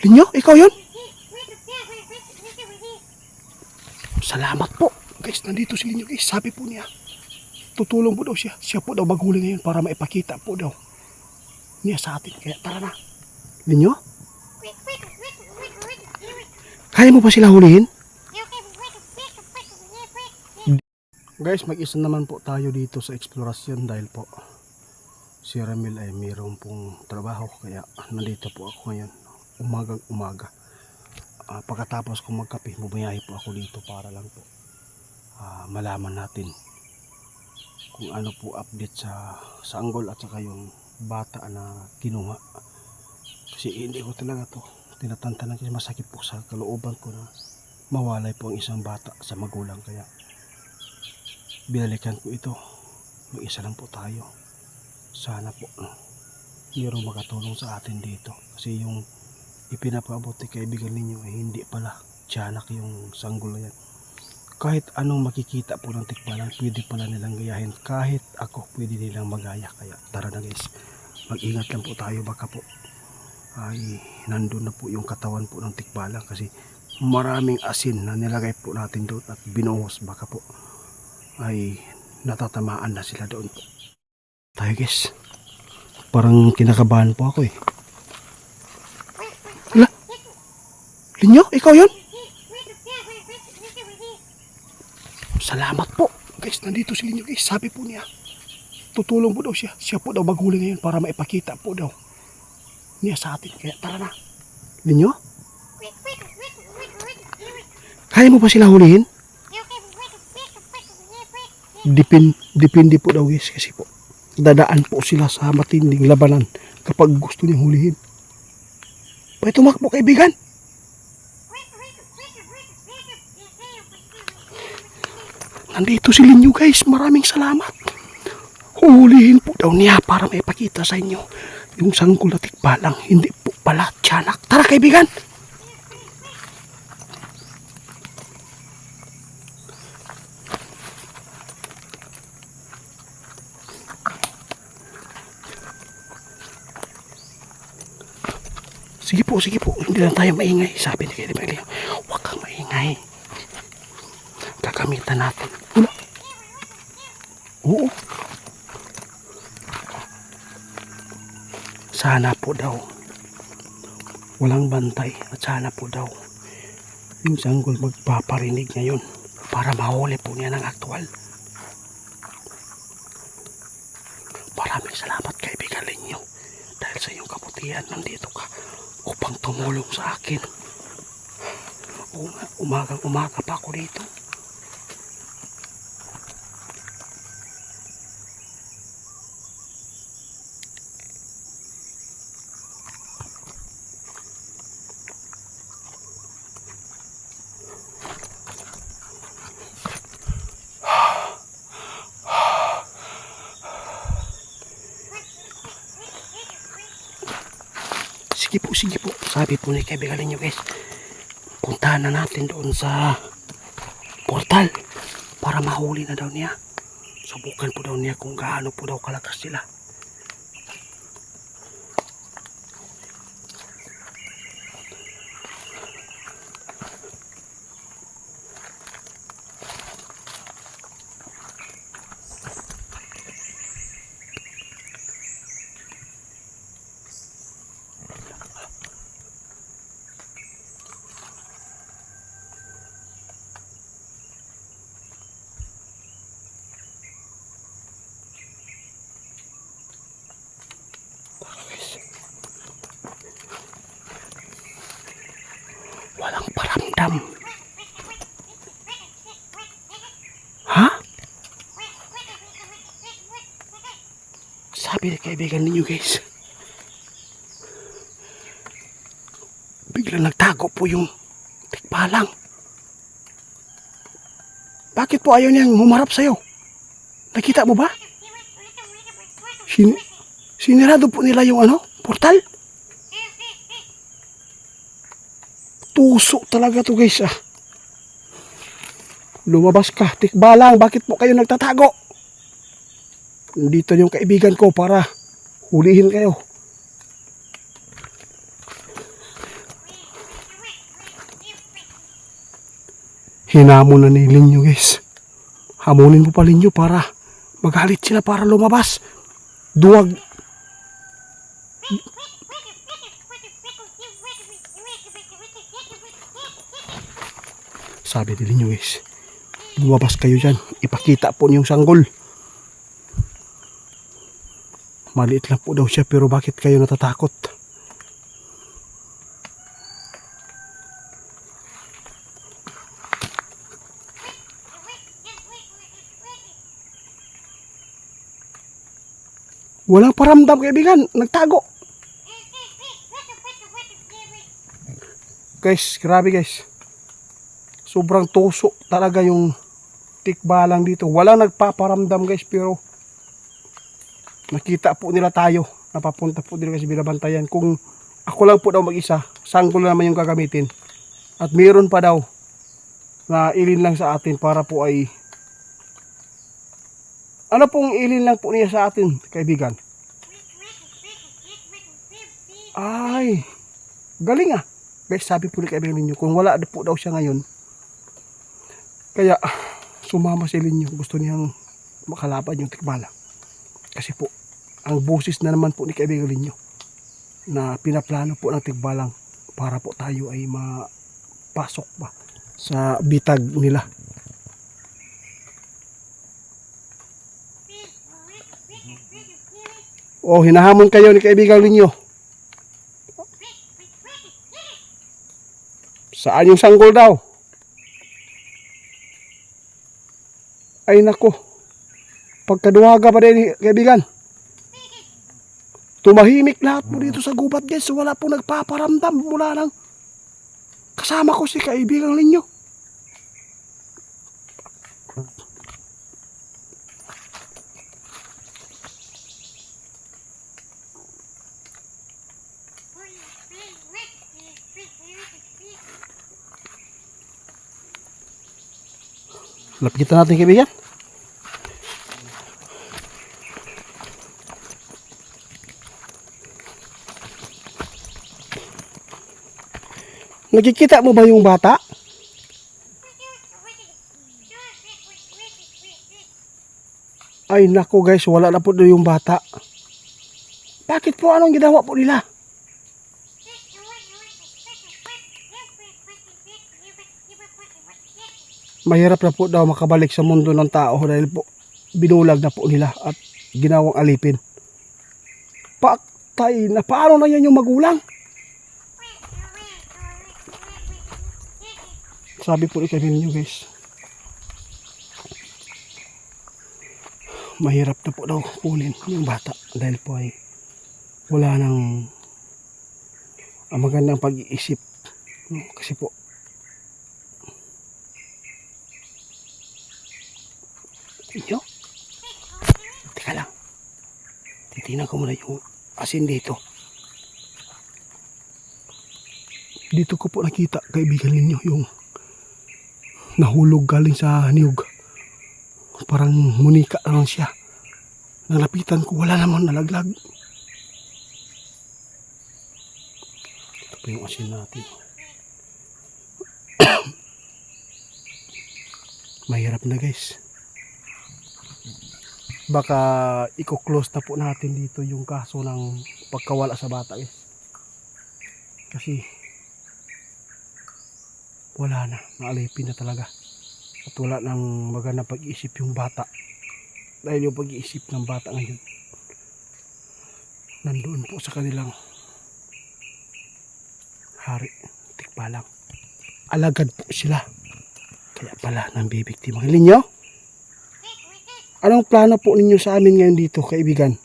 Linyo, ikaw yun? Salamat po. Guys, nandito si Linyo guys. Sabi po niya, tutulong po daw siya. Siya po daw maghuli ngayon para maipakita po daw niya sa atin. Kaya tara na. Linyo? Kaya mo ba sila hulihin? Guys, mag-isa naman po tayo dito sa eksplorasyon dahil po si Ramil ay mayroon pong trabaho. Kaya nandito po ako ngayon. Umagang umaga. Pagkatapos kong magkape, bumayahe po ako dito para lang po malaman natin kung ano po update sa sanggol at saka yung bata na kinuha. Kasi hindi ko talaga to tinatantanan kasi masakit po sa kalooban ko na mawalay po ang isang bata sa magulang. Kaya binalikan ko ito. Mag-isa lang po tayo. Sana po mayroong makatulong sa atin dito. Kasi yung ipinapabuti kaibigan ninyo ay hindi pala tiyanak yung sanggol na yan. Kahit anong makikita po ng tikbalang pwede pala nilang gayahin. Kahit ako pwede nilang magaya. Kaya tara na guys, mag-ingat lang po tayo. Baka po ay nandun na po yung katawan po ng tikbalang. Kasi maraming asin na nilagay po natin doon at binuhos. Baka po ay natatamaan na sila doon po. Tayo guys, parang kinakabahan po ako eh. Hala, Linyo, ikaw yun? Salamat po. Guys, nandito si Linyo guys. Sabi po niya, tutulong po daw siya. Siya po daw maghuli ngayon para maipakita po daw niya sa atin. Kaya tara na. Linyo? Kaya mo ba sila hulihin? Depende po daw guys. Kasi po dadaan po sila sa matinding labanan kapag gusto niyang hulihin. Pwede tumakbo kaibigan. Nandito si Linyo guys. Maraming salamat. Huhulihin po daw niya para maipakita sa inyo yung sanggol na tikbalang hindi po pala tiyanak. Tara kaibigan. Sige po, hindi lang tayo maingay. Sabi ni Kaya Leo, huwag kang maingay. Gagamitan natin. Wala. Oo. Sana po daw walang bantay at sana po daw yung sanggol magpaparinig ngayon para mahuli po niya ng aktwal. Maraming salamat kaibigan Linyo dahil sa iyong kabutihan nandito ka upang tumulong sa akin. Umagang umaga pa ako dito. Sige po. Sabi po ni kaibigan ninyo guys, puntahan na natin doon sa portal para mahuli na daw niya. Subukan po daw niya kung gaano po daw kalakas sila. Walang paramdam. Ha? Sabi ni kaibigan ninyo guys, biglang nagtago po yung tikbalang. Bakit po ayaw niyang humarap sa'yo? Nakita mo ba? Sinirado po nila yung portal. Tuso talaga to guys ah. Lumabas ka, tikbalang, bakit po kayo nagtatago? Nandito yung kaibigan ko para hulihin kayo. Hinamon na ni Linyo guys. Hamunin mo pa Linyo para magalit sila para lumabas. Duwag. Sabi ni Linyo guys, lumabas kayo dyan. Ipakita po niyong sanggol. Maliit lang po daw siya pero bakit kayo natatakot? Walang paramdam kaibigan, nagtago. Guys, grabe guys. Sobrang tuso talaga yung tikbalang dito. Walang nagpaparamdam guys pero nakita po nila tayo. Napapunta po nila kasi binabantayan. Kung ako lang po daw mag-isa, sanggol na naman yung gagamitin. At mayroon pa daw na ilin lang sa atin para po ay ano pong ilin lang po niya sa atin, kaibigan? Ay, galing ah. Guys, sabi po ni kaibigan ninyo, kung wala po daw siya ngayon, kaya sumama si Linyo. Gusto niyang makalaban yung tikbala. Kasi po, ang boses na naman po ni kaibigan ninyo na pinaplano po ng tikbalang para po tayo ay mapasok pa sa bitag nila. Oh, hinahamon kayo ni kaibigan ninyo. Saan yung sanggol daw? Ay nako. Pagkaduwaga pa din kaibigan. Tumahimik lahat po dito sa gubat guys. Wala po nagpaparamdam mula nang kasama ko si kaibigan ninyo. Lapitan natin kaibigan. Nakikita mo ba yung bata? Ay nako guys, wala na po doon yung bata. Bakit po? Anong ginawa po nila? Mahirap na po daw makabalik sa mundo ng tao dahil po binulag na po nila at ginawang alipin. Patay na. Paano na yan yung magulang? Sabi po ni kami ninyo guys, mahirap na po daw kunin yung bata dahil po ay wala nang magandang pag-iisip. Kasi po inyo, teka lang, titignan ko muna yung asin dito. Dito ko po nakita kaibigan ninyo yung nahulog galing sa niyog. Parang munika lang siya. Nalapitan ko, wala naman nalaglag. Ito po yung asin natin. Mahirap na guys. Baka i-close na po natin dito yung kaso ng pagkawala sa bata guys. Kasi wala na, naalipin na talaga. At wala nang magandang pag-iisip yung bata. Dahil yung pag-iisip ng bata ngayon nandoon po sa kanilang hari, tikbalang. Alagad po sila. Kaya pala nang bibiktima. Linyo? Anong plano po ninyo sa amin ngayon dito, kaibigan?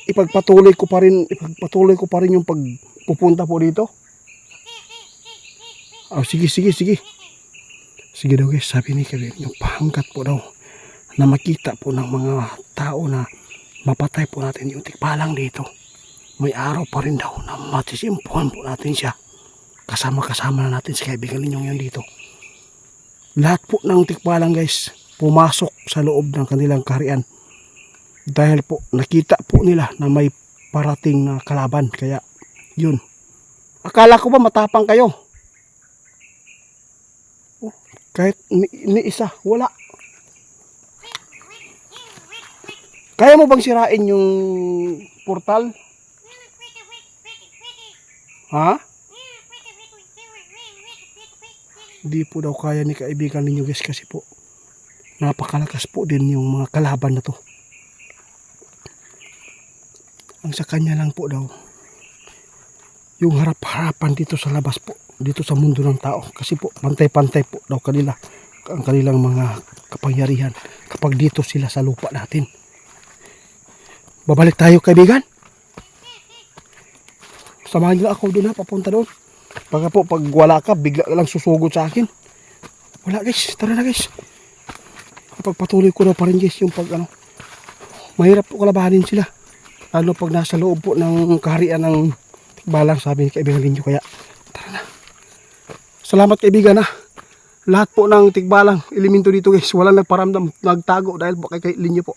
Ipagpatuloy ko pa rin yung pagpupunta po dito? Oh, sige. Sige daw guys, sabi ni kaibigan, yung pahangkat po daw na makita po ng mga tao na mapatay po natin yung tikbalang dito. May araw pa rin daw na matisimpuhan po natin siya. Kasama na natin si kaibigan ninyo ngayon dito. Lahat po ng tikbalang guys, pumasok sa loob ng kanilang kaharian dahil po nakita po nila na may parating na kalaban. Kaya yun, akala ko ba matapang kayo? Oh, Kahit ni isa, wala. Kaya mo bang sirain yung portal? Ha? Hindi po daw kaya ni kaibigan ninyo guys kasi po napakalakas po din yung mga kalaban na to. Ang sa kanya lang po daw yung harap-harapan dito sa labas po, dito sa mundo ng tao. Kasi po pantay-pantay po daw kanila ang kanilang mga kapangyarihan kapag dito sila sa lupa natin. Babalik tayo kaibigan. Samahan nyo ako doon ha, papunta doon. Baka po pag wala ka, bigla lang susugod sa akin. Wala guys, tara na guys. Pagpatuloy ko na pa rin guys yung pag ano. Mahirap po kalabanin sila. Lalo pag nasa loob po ng kaharian ng tikbalang, sabi ni kaibigan ninyo. Kaya tara na. Salamat kaibigan ha. Lahat po ng tikbalang elemento dito guys, walang nagparamdam, nagtago dahil po kay linyo po.